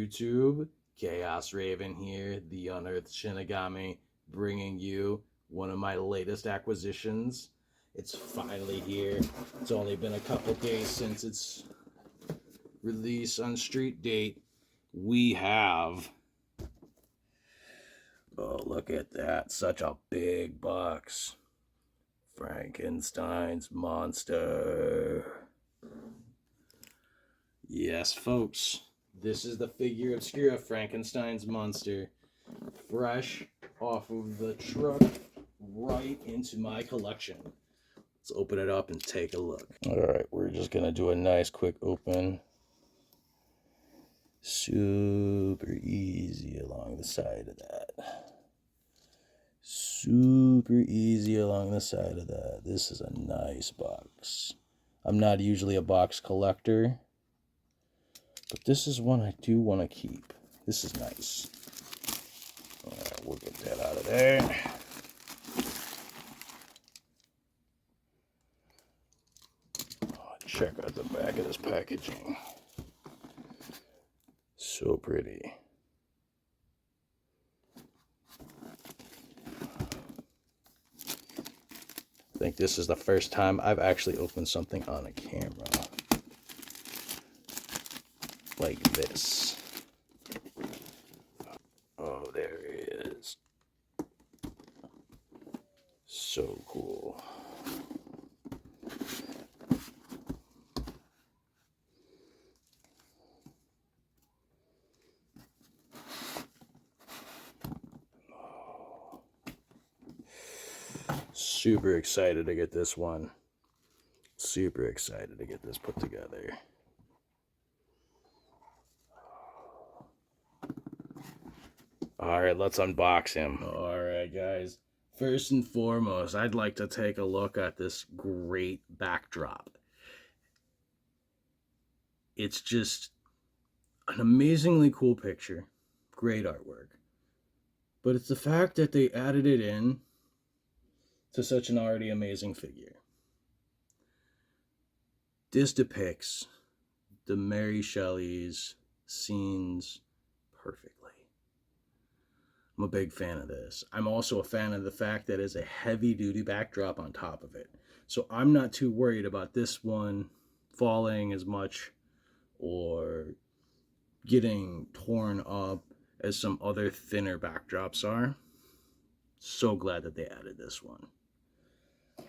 YouTube? Chaos Raven here, the Unearthed Shinigami, bringing you one of my latest acquisitions. It's finally here. It's only been a couple days since its release on street date. We have... Oh, look at that. Such a big box. Frankenstein's monster. Yes, folks. This is the figure Obscura, Frankenstein's monster. Fresh off of the truck, right into my collection. Let's open it up and take a look. Alright, we're just going to do a nice quick open. Super easy along the side of that. Super easy along the side of that. This is a nice box. I'm not usually a box collector, but this is one I do want to keep. This is nice. Alright, we'll get that out of there. Oh, check out the back of this packaging. So pretty. I think this is the first time I've actually opened something on a camera. Like this. Oh, there it is. So cool. Super excited to get this one. Super excited to get this put together. Alright, let's unbox him. Alright, guys. First and foremost, I'd like to take a look at this great backdrop. It's just an amazingly cool picture. Great artwork. But it's the fact that they added it in to such an already amazing figure. This depicts the Mary Shelley's scenes perfectly. I'm a big fan of this. I'm also a fan of the fact that it's a heavy-duty backdrop on top of it. So I'm not too worried about this one falling as much or getting torn up as some other thinner backdrops are. So glad that they added this one.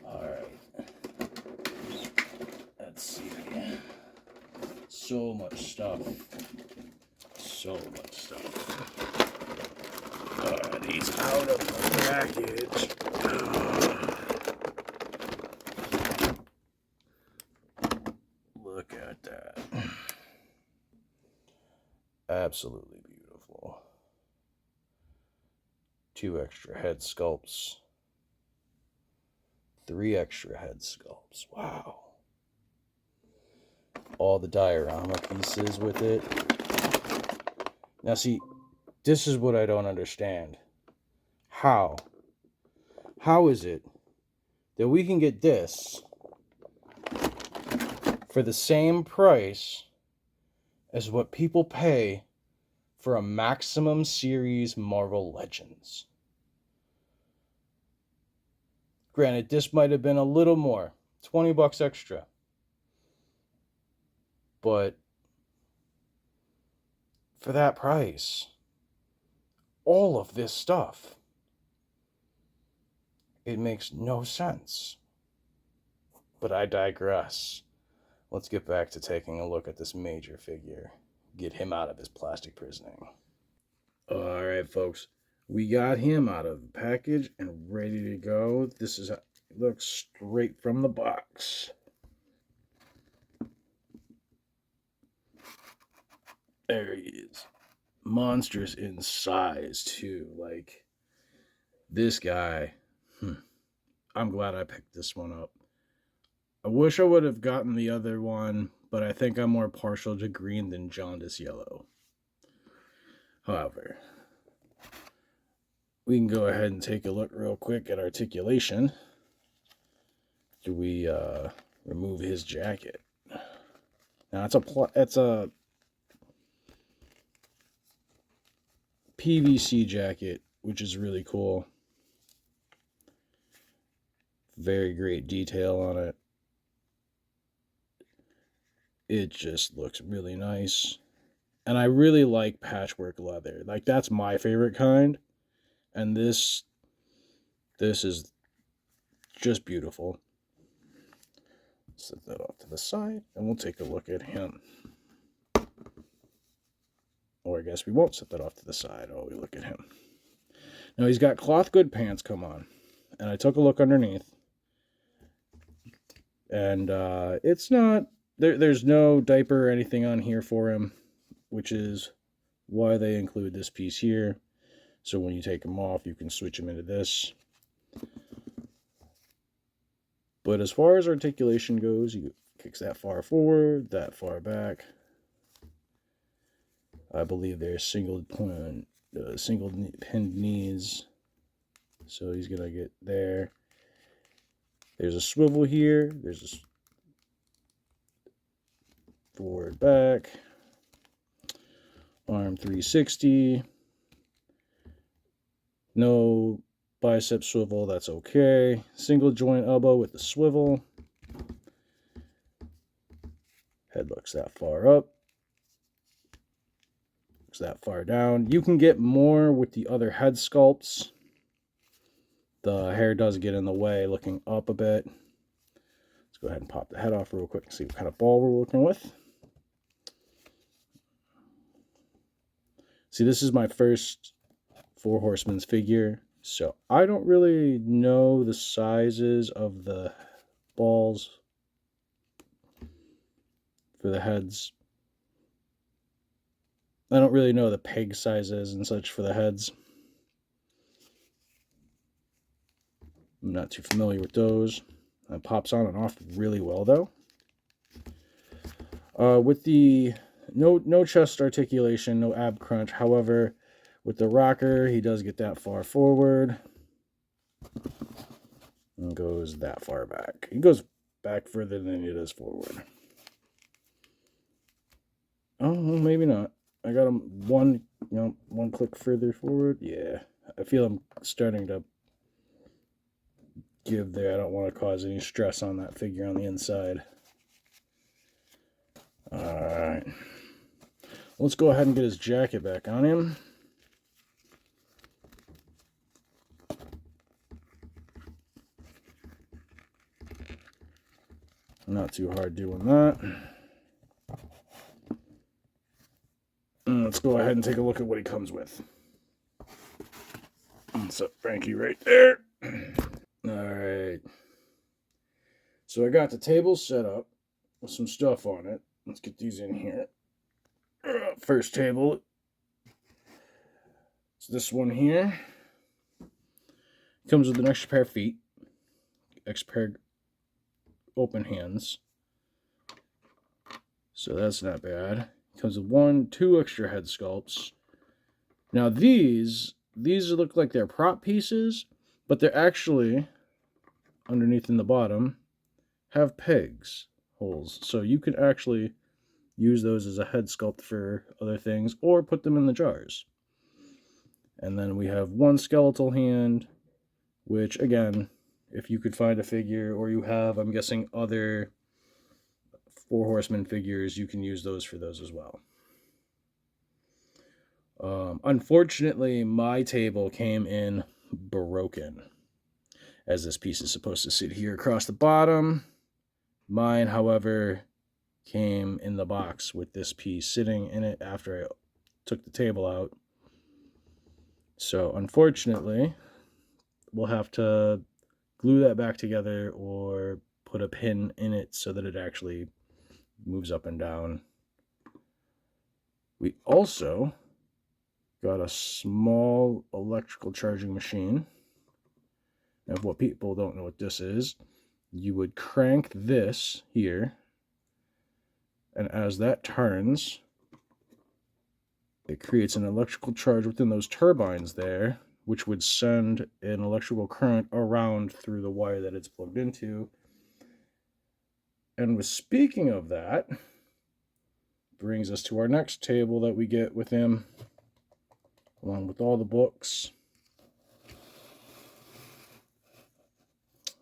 Alright. Let's see. So much stuff. So much stuff. He's out of the package. Look at that. Absolutely beautiful. 2 extra head sculpts. 3 extra head sculpts. Wow. All the diorama pieces with it. Now see, this is what I don't understand. How is it that we can get this for the same price as what people pay for a Maximum Series Marvel Legends? Granted, this might have been a little more, 20 bucks extra. But for that price, all of this stuff, it makes no sense. But I digress. Let's get back to taking a look at this major figure. Get him out of his plastic prisoning. Alright, folks. We got him out of the package and ready to go. This is how it looks straight from the box. There he is. Monstrous in size, too. Like, this guy. I'm glad I picked this one up. I wish I would have gotten the other one, but I think I'm more partial to green than jaundice yellow. However, we can go ahead and take a look real quick at articulation. Do we remove his jacket? Now it's a PVC jacket, which is really cool. Very great detail on it. It just looks really nice. And I really like patchwork leather. Like, that's my favorite kind. And this is just beautiful. Set that off to the side, and we'll take a look at him. Or I guess we won't set that off to the side while we look at him. Now, he's got cloth good pants come on. And I took a look underneath. And it's not... There's no diaper or anything on here for him, which is why they include this piece here. So when you take him off, you can switch him into this. But as far as articulation goes, he kicks that far forward, that far back. I believe there's single pinned knees. So he's going to get there. There's a swivel here. There's a forward, back. Arm 360. No bicep swivel, that's okay. Single joint elbow with the swivel. Head looks that far up. Looks that far down. You can get more with the other head sculpts. The hair does get in the way looking up a bit. Let's go ahead and pop the head off real quick and see what kind of ball we're working with. See, this is my first Four Horsemen's figure, so I don't really know the sizes of the balls for the heads. I don't really know the peg sizes and such for the heads. I'm not too familiar with those. It pops on and off really well, though. With the no chest articulation, no ab crunch. However, with the rocker, he does get that far forward and goes that far back. He goes back further than he does forward. Oh, well, maybe not. I got him one click further forward. Yeah, I feel I'm starting to give there. I don't want to cause any stress on that figure on the inside. Alright. Let's go ahead and get his jacket back on him. Not too hard doing that. And let's go ahead and take a look at what he comes with. What's up, Frankie, right there? Alright. So I got the table set up with some stuff on it. Let's get these in here. First table. It's this one here. Comes with an extra pair of feet. Extra pair of open hands. So that's not bad. Comes with 2 extra head sculpts. Now these look like they're prop pieces, but they're actually, underneath in the bottom, have pegs, holes. So you can actually use those as a head sculpt for other things, or put them in the jars. And then we have 1 skeletal hand, which, again, if you could find a figure, or you have, I'm guessing, other Four Horsemen figures, you can use those for those as well. Unfortunately, my table came in broken, as this piece is supposed to sit here across the bottom. Mine, however, came in the box with this piece sitting in it after I took the table out. So unfortunately, we'll have to glue that back together or put a pin in it so that it actually moves up and down. We also got a small electrical charging machine. And if what people don't know what this is, you would crank this here, and as that turns, it creates an electrical charge within those turbines there, which would send an electrical current around through the wire that it's plugged into. And with speaking of that, brings us to our next table that we get with him. along with all the books.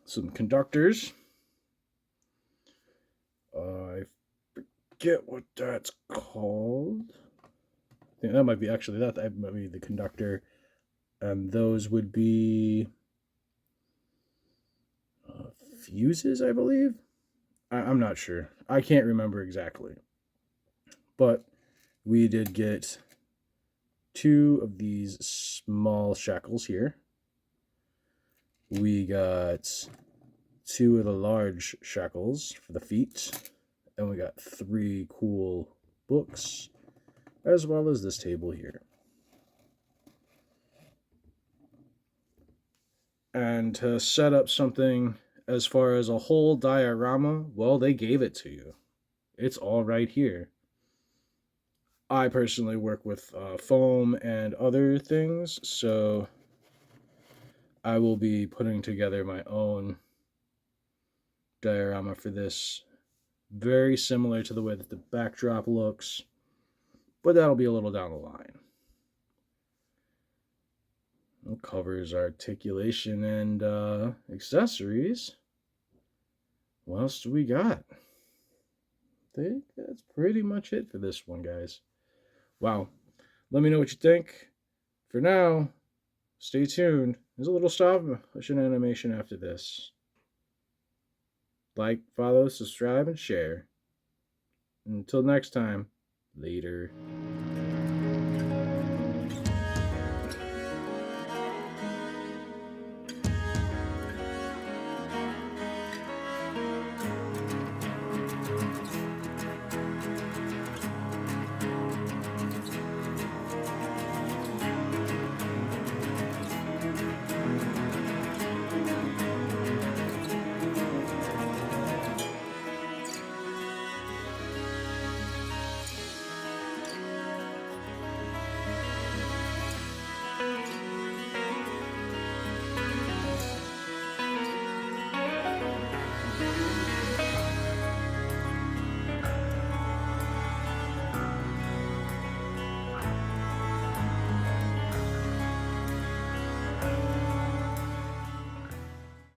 Some conductors. I forget what that's called. I think that might be actually that might be the conductor, and those would be fuses, I believe. I'm not sure. I can't remember exactly, but we did get 2 of these small shackles here. We got 2 of the large shackles for the feet, and we got 3 cool books, as well as this table here. And to set up something as far as a whole diorama, well, they gave it to you. It's all right here. I personally work with foam and other things, so I will be putting together my own diorama for this. Very similar to the way that the backdrop looks, but that'll be a little down the line. It covers articulation and accessories. What else do we got? I think that's pretty much it for this one, guys. Wow. Let me know what you think. For now, stay tuned. There's a little stop motion animation after this. Like, follow, subscribe, and share. Until next time, later.